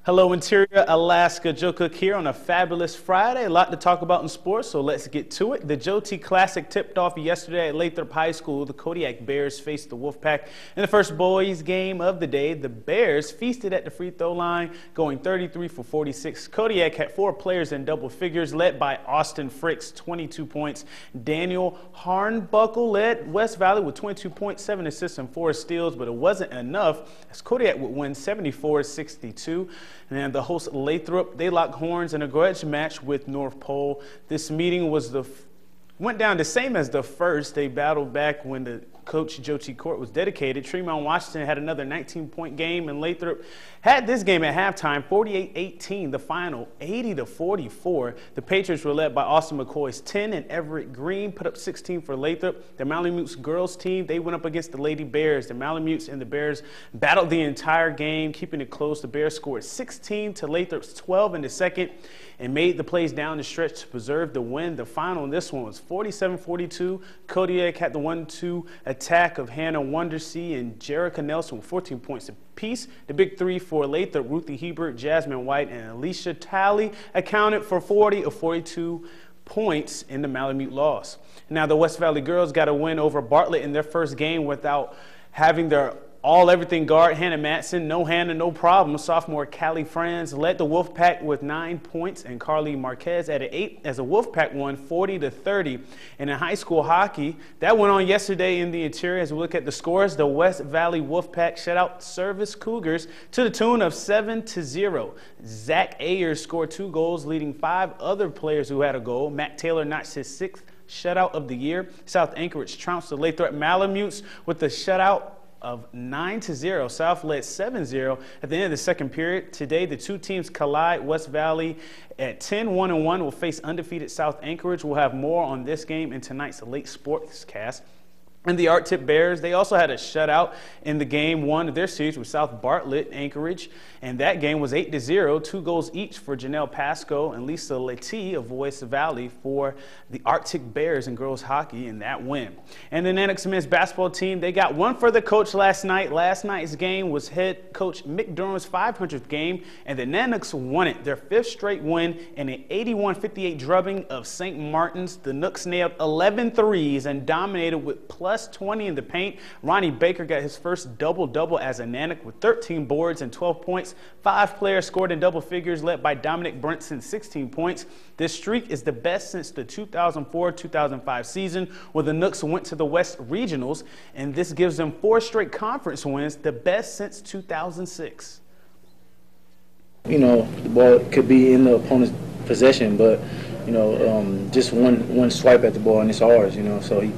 Hello, Interior Alaska. Joe Cook here on a fabulous Friday. A lot to talk about in sports, so let's get to it. The Joe T. Classic tipped off yesterday at Lathrop High School. The Kodiak Bears faced the Wolfpack in the first boys game of the day. The Bears feasted at the free throw line, going 33 for 46. Kodiak had 4 players in double figures, led by Austin Fricks, 22 points. Daniel Harnbuckle led West Valley with 22 points, 7 assists, and 4 steals, but it wasn't enough as Kodiak would win 74-62. And the host Lathrop, they locked horns in a grudge match with North Pole. This meeting went down the same as the first. They battled back when the coach Joe T. Court was dedicated. Tremont Washington had another 19-point game, and Lathrop had this game at halftime, 48-18. The final, 80-44. The Patriots were led by Austin McCoy's 10, and Everett Green put up 16 for Lathrop. The Malamutes girls team, they went up against the Lady Bears. The Malamutes and the Bears battled the entire game, keeping it close. The Bears scored 16 to Lathrop's 12 in the second and made the plays down the stretch to preserve the win. The final in this one was 47-42. Kodiak had the 1-2 attack of Hannah Wondersea and Jerica Nelson with 14 points apiece. The big three for Lathrop, Ruthie Hebert, Jasmine White, and Alicia Talley accounted for 40 of 42 points in the Malamute loss. Now the West Valley girls got a win over Bartlett in their first game without having their all-everything guard, Hannah Matson. No Hannah, no problem. Sophomore Callie Franz led the Wolfpack with 9 points, and Carly Marquez added 8 as the Wolfpack won 40-30. And in high school hockey, that went on yesterday in the interior. As we look at the scores, the West Valley Wolfpack shut out Service Cougars to the tune of 7-0. Zach Ayers scored 2 goals, leading 5 other players who had a goal. Matt Taylor notched his 6th shutout of the year. South Anchorage trounced the Lathrop Malamutes with a shutout of 9-0. South led 7-0 at the end of the second period. Today, the two teams collide. West Valley at 10-1-1 will face undefeated South Anchorage. We'll have more on this game in tonight's late sportscast. And the Art Tip Bears, they also had a shutout in the game 1 of their series with South Bartlett Anchorage. And that game was 8-0, 2 goals each for Janelle Pasco and Lisa Letty of West Valley for the Arctic Bears in girls hockey in that win. And the Nanox men's basketball team, they got one for the coach last night. Last night's game was head coach Mick Durham's 500th game, and the Nanox won it, their 5th straight win in an 81-58 drubbing of St. Martin's. The Nooks nailed 11 threes and dominated with plus 20 in the paint. Ronnie Baker got his first double-double as a Nanook with 13 boards and 12 points. 5 players scored in double figures, led by Dominic Brunson, 16 points. This streak is the best since the 2004-2005 season, where the Nooks went to the West Regionals, and this gives them 4 straight conference wins, the best since 2006. You know, the ball could be in the opponent's possession, but, you know, just one swipe at the ball and it's ours, you know, so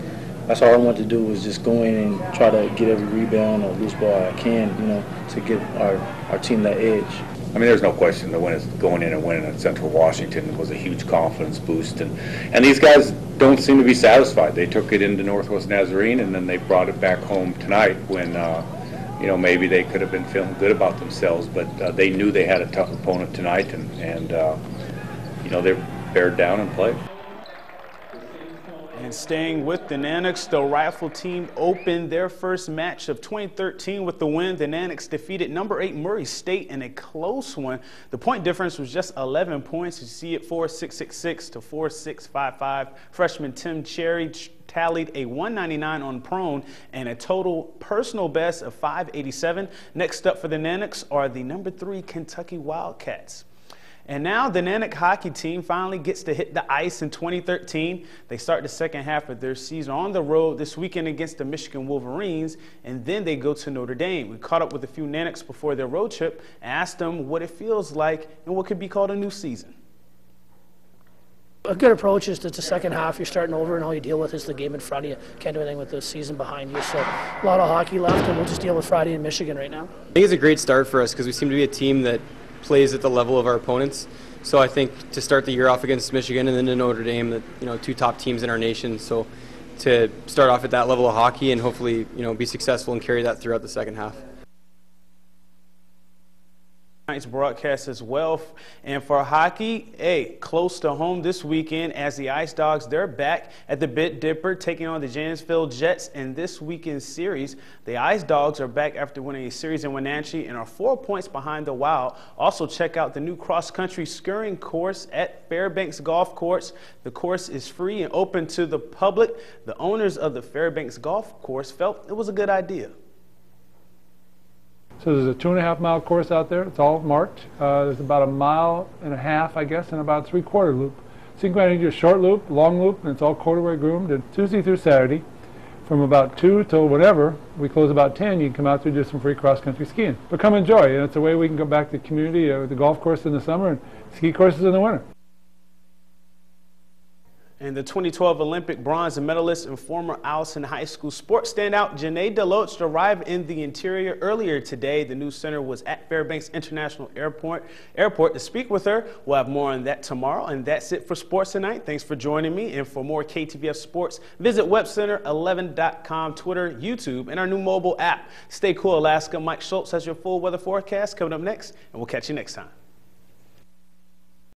that's all I want to do was just go in and try to get every rebound or loose ball I can, you know, to give our team that edge. I mean, there's no question that going in and winning at Central Washington was a huge confidence boost. And these guys don't seem to be satisfied. They took it into Northwest Nazarene, and then they brought it back home tonight when, you know, maybe they could have been feeling good about themselves, but they knew they had a tough opponent tonight, and you know, they bared down and played. And staying with the Nanox, the Rifle team opened their first match of 2013 with the win. The Nanox defeated number 8 Murray State in a close one. The point difference was just 11 points. You see it 4.666 to 4.655. Freshman Tim Cherry tallied a 199 on prone and a total personal best of 587. Next up for the Nanox are the number 3 Kentucky Wildcats. And now the Nanook hockey team finally gets to hit the ice in 2013. They start the second half of their season on the road this weekend against the Michigan Wolverines, and then they go to Notre Dame. We caught up with a few Nanooks before their road trip and asked them what it feels like and what could be called a new season. A good approach is that the second half you're starting over and all you deal with is the game in front of you. Can't do anything with the season behind you. So a lot of hockey left, and we'll just deal with Friday in Michigan right now. I think it's a great start for us because we seem to be a team that plays at the level of our opponents. So I think to start the year off against Michigan and then to Notre Dame, that, you know, 2 top teams in our nation. So to start off at that level of hockey and hopefully, you know, be successful and carry that throughout the second half. Tonight's broadcast as well. And for hockey, close to home this weekend as the Ice Dogs, they're back at the Bit Dipper taking on the Janesville Jets in this weekend's series. The Ice Dogs are back after winning a series in Wenatchee and are 4 points behind the Wild. Also check out the new cross-country skiing course at Fairbanks Golf Course. The course is free and open to the public. The owners of the Fairbanks Golf Course felt it was a good idea. So there's a 2.5-mile course out there. It's all marked. There's about 1.5 miles, I guess, and about a 3/4 loop. So you can go ahead and do a short loop, long loop, and it's all corduroy groomed. And Tuesday through Saturday, from about 2 till whatever, we close about 10, you can come out there and do some free cross-country skiing. But come enjoy, and it's a way we can go back to the community, the golf course in the summer and ski courses in the winter. And the 2012 Olympic bronze medalist and former Allison High School sports standout Janae Deloach arrived in the interior earlier today. The news center was at Fairbanks International Airport to speak with her. We'll have more on that tomorrow. And that's it for Sports Tonight. Thanks for joining me. And for more KTVF Sports, visit webcenter11.com, Twitter, YouTube, and our new mobile app. Stay cool, Alaska. Mike Schultz has your full weather forecast coming up next, and we'll catch you next time.